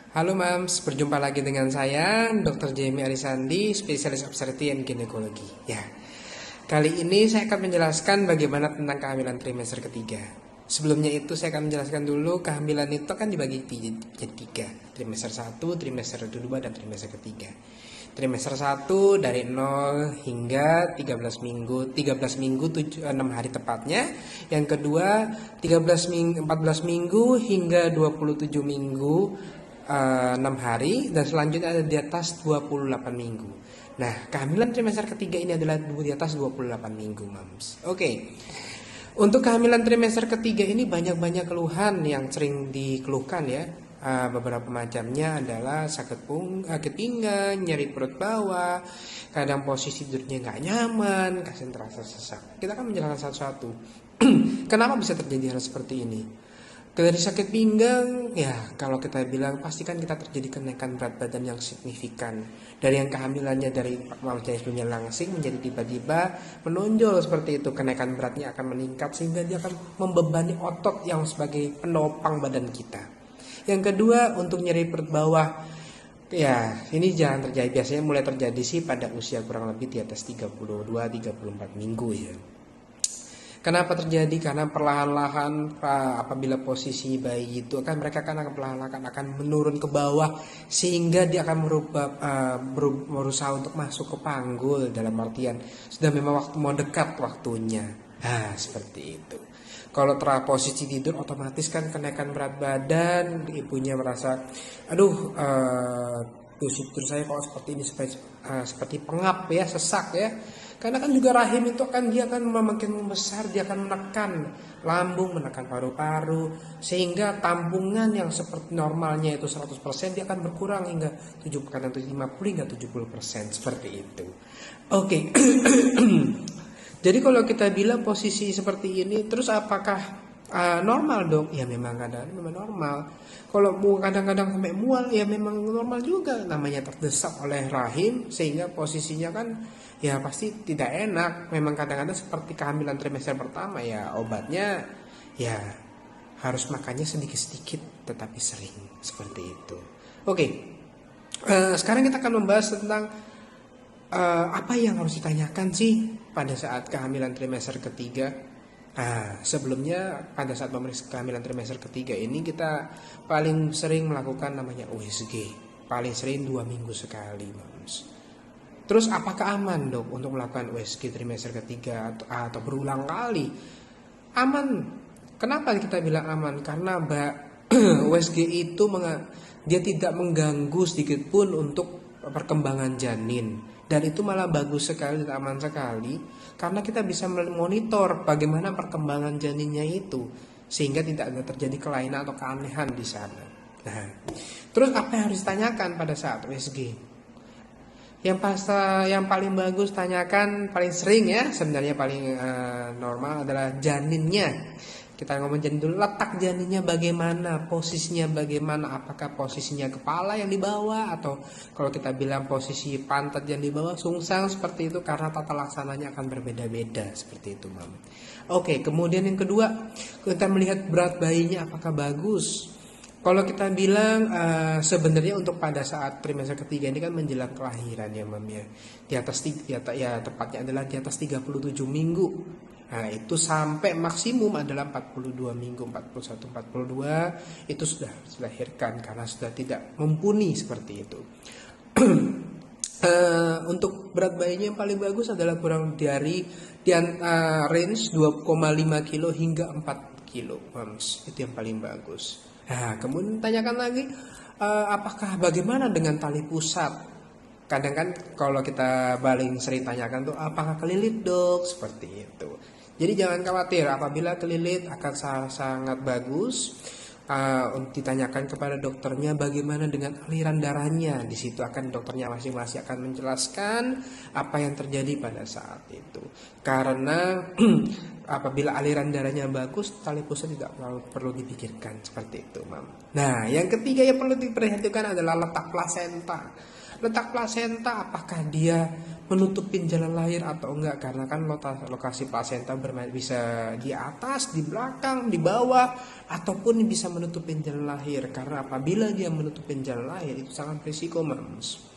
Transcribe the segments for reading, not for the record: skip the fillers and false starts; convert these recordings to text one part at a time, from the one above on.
Halo Mams, berjumpa lagi dengan saya, Dr. Jamie Arisandi, spesialis obstetri dan ginekologi. Ya, kali ini saya akan menjelaskan bagaimana tentang kehamilan trimester ketiga. Sebelumnya itu saya akan menjelaskan dulu kehamilan itu kan dibagi jadi tiga, trimester 1, trimester 2, dan trimester ketiga. Trimester 1 dari 0 hingga 13 minggu, 13 minggu 6 hari tepatnya. Yang kedua 13 minggu, 14 minggu hingga 27 minggu 6 hari, dan selanjutnya ada di atas 28 minggu. Nah, kehamilan trimester ketiga ini adalah di atas 28 minggu, Mams. Oke. Untuk kehamilan trimester ketiga ini banyak-banyak keluhan yang sering dikeluhkan ya. Beberapa macamnya adalah sakit pinggang, nyeri perut bawah, kadang posisi tidurnya nggak nyaman, kadang terasa sesak. Kita akan menjelaskan satu-satu. Kenapa bisa terjadi hal seperti ini? Dari sakit pinggang, ya kalau kita bilang pastikan kita terjadi kenaikan berat badan yang signifikan. Dari yang kehamilannya dari jenis punya langsing menjadi tiba-tiba menonjol seperti itu. Kenaikan beratnya akan meningkat sehingga dia akan membebani otot yang sebagai penopang badan kita. Yang kedua, untuk nyeri perut bawah, ya ini jangan terjadi. Biasanya mulai terjadi sih pada usia kurang lebih di atas 32-34 minggu ya. Kenapa terjadi? Karena perlahan-lahan apabila posisi bayi itu mereka akan perlahan-lahan akan menurun ke bawah sehingga dia akan berusaha untuk masuk ke panggul, dalam artian sudah memang waktu mau dekat waktunya. Seperti itu. Kalau posisi tidur otomatis kan kenaikan berat badan, ibunya merasa aduh tidur saya kalau seperti ini seperti pengap ya, sesak ya. Karena kan juga rahim itu dia akan makin membesar, dia akan menekan lambung, menekan paru-paru, sehingga tampungan yang seperti normalnya itu 100% dia akan berkurang hingga 50 hingga 70% seperti itu. Oke. Jadi kalau kita bilang posisi seperti ini, terus apakah normal dong? Ya memang kadang-kadang memang normal. Kalau kadang-kadang sampai mual, ya memang normal juga. Namanya terdesak oleh rahim, sehingga posisinya kan ya pasti tidak enak. Memang kadang-kadang seperti kehamilan trimester pertama ya obatnya ya harus makannya sedikit-sedikit tetapi sering seperti itu. Oke. Sekarang kita akan membahas tentang apa yang harus ditanyakan sih pada saat kehamilan trimester ketiga. Sebelumnya pada saat pemeriksaan kehamilan trimester ketiga ini kita paling sering melakukan namanya USG. Paling sering 2 minggu sekali, Mams. Terus apakah aman dok untuk melakukan USG trimester ketiga atau berulang kali? Aman. Kenapa kita bilang aman? Karena USG itu dia tidak mengganggu sedikit pun untuk perkembangan janin. Dan itu malah bagus sekali dan aman sekali karena kita bisa memonitor bagaimana perkembangan janinnya itu sehingga tidak ada terjadi kelainan atau keanehan di sana. Nah, terus apa yang harus ditanyakan pada saat USG? Yang paling bagus tanyakan paling sering ya sebenarnya paling normal adalah janinnya. Kita ngomong janin dulu, letak janinnya bagaimana, posisinya bagaimana, apakah posisinya kepala yang di bawah atau kalau kita bilang posisi pantat yang di bawah, sungsang seperti itu karena tata laksananya akan berbeda-beda seperti itu, Mam. Oke, kemudian yang kedua, kita melihat berat bayinya apakah bagus. Kalau kita bilang sebenarnya untuk pada saat trimester ketiga ini kan menjelang kelahiran ya, Mam ya. Di atas ya tepatnya adalah di atas 37 minggu. Nah, itu sampai maksimum adalah 42 minggu, 41, 42 itu sudah dilahirkan karena sudah tidak mumpuni seperti itu. Untuk berat bayinya yang paling bagus adalah kurang dari range 2,5 kilo hingga 4 kilo, Mams. Itu yang paling bagus. Nah, kemudian tanyakan lagi apakah bagaimana dengan tali pusat? Kadang kan kalau kita paling sering tanyakan tuh apakah kelilit dok, seperti itu. Jadi jangan khawatir apabila kelilit akan sangat bagus. Ditanyakan kepada dokternya bagaimana dengan aliran darahnya. Di situ akan dokternya masing-masing akan menjelaskan apa yang terjadi pada saat itu. Karena apabila aliran darahnya bagus, tali pusat tidak perlu dipikirkan seperti itu, Mam. Nah, yang ketiga yang perlu diperhatikan adalah letak plasenta. Letak plasenta apakah dia menutupin jalan lahir atau enggak, karena kan lokasi plasenta bisa di atas, di belakang, di bawah, ataupun bisa menutupin jalan lahir. Karena apabila dia menutupin jalan lahir itu sangat berisiko, Mams.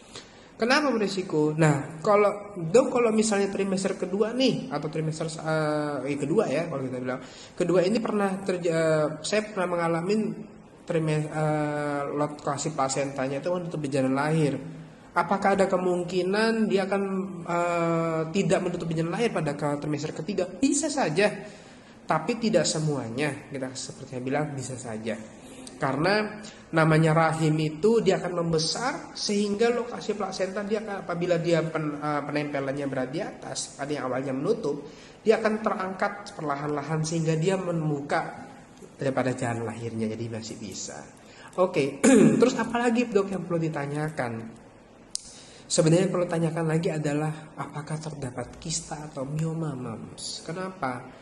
Kenapa berisiko? Nah, kalau misalnya trimester kedua nih, atau trimester kedua ya, kalau kita bilang kedua ini saya pernah mengalami lokasi plasentanya itu menutupi jalan lahir. Apakah ada kemungkinan dia akan tidak menutupi jalan lahir pada trimester ketiga? Bisa saja, tapi tidak semuanya. Kita seperti yang bilang bisa saja. Karena namanya rahim itu dia akan membesar sehingga lokasi plasenta dia apabila dia penempelannya berada di atas, ada yang awalnya menutup, dia akan terangkat perlahan-lahan sehingga dia membuka daripada jalan lahirnya, jadi masih bisa. Oke, terus apalagi dok yang perlu ditanyakan? Sebenarnya yang perlu tanyakan lagi adalah apakah terdapat kista atau mioma, Mams. Kenapa?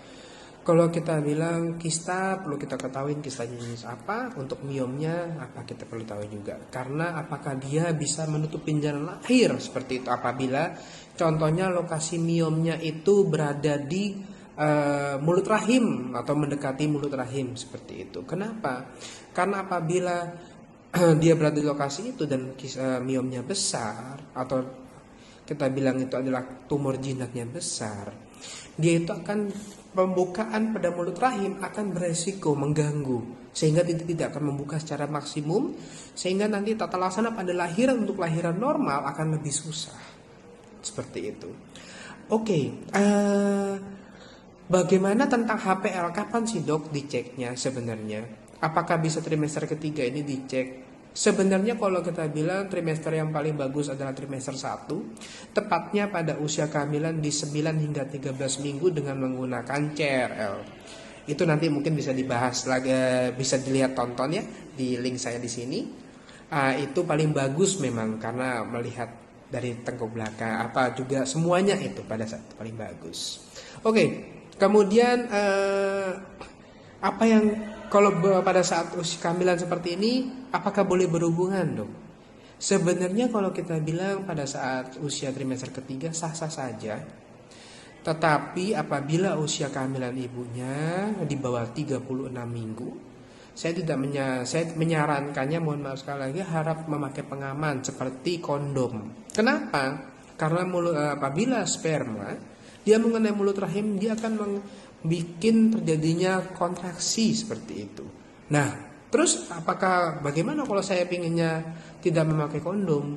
Kalau kita bilang kista, perlu kita ketahui kistanya jenis apa. Untuk miomnya apa kita perlu tahu juga. Karena apakah dia bisa menutupin jalan lahir seperti itu apabila contohnya lokasi miomnya itu berada di mulut rahim atau mendekati mulut rahim seperti itu. Kenapa? Karena apabila dia berada di lokasi itu dan miomnya besar atau kita bilang itu adalah tumor jinaknya besar, dia itu akan pembukaan pada mulut rahim akan beresiko mengganggu sehingga tidak akan membuka secara maksimum, sehingga nanti tata laksana pada lahiran untuk lahiran normal akan lebih susah seperti itu. Oke, bagaimana tentang HPL? Kapan sih dok diceknya sebenarnya? Apakah bisa trimester ketiga ini dicek? Sebenarnya kalau kita bilang trimester yang paling bagus adalah trimester 1, tepatnya pada usia kehamilan di 9 hingga 13 minggu dengan menggunakan CRL. Itu nanti mungkin bisa dibahas lagi, bisa dilihat tonton ya di link saya di sini. Itu paling bagus memang karena melihat dari tengkuk belakang apa juga semuanya itu pada saat itu paling bagus. Oke, kemudian apa yang kalau pada saat usia kehamilan seperti ini, apakah boleh berhubungan dok? Sebenarnya kalau kita bilang pada saat usia trimester ketiga sah-sah saja. Tetapi apabila usia kehamilan ibunya di bawah 36 minggu, saya menyarankannya, mohon maaf sekali lagi, harap memakai pengaman seperti kondom. Kenapa? Karena apabila sperma dia mengenai mulut rahim, dia akan bikin terjadinya kontraksi seperti itu. Nah, terus bagaimana kalau saya pinginnya tidak memakai kondom?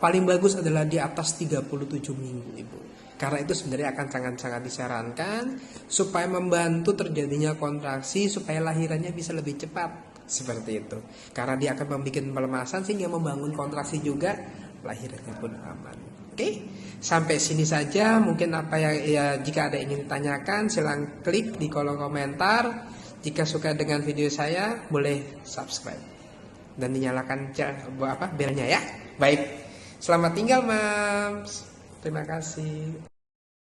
Paling bagus adalah di atas 37 minggu ibu. Karena itu sebenarnya akan sangat-sangat disarankan supaya membantu terjadinya kontraksi supaya lahirannya bisa lebih cepat seperti itu. Karena dia akan membuat pelemasan sehingga membangun kontraksi juga, lahirannya pun aman. Oke, sampai sini saja. Mungkin apa yang jika ada ingin ditanyakan, silahkan klik di kolom komentar. Jika suka dengan video saya, boleh subscribe dan dinyalakan belnya ya. Baik, selamat tinggal, Mams. Terima kasih.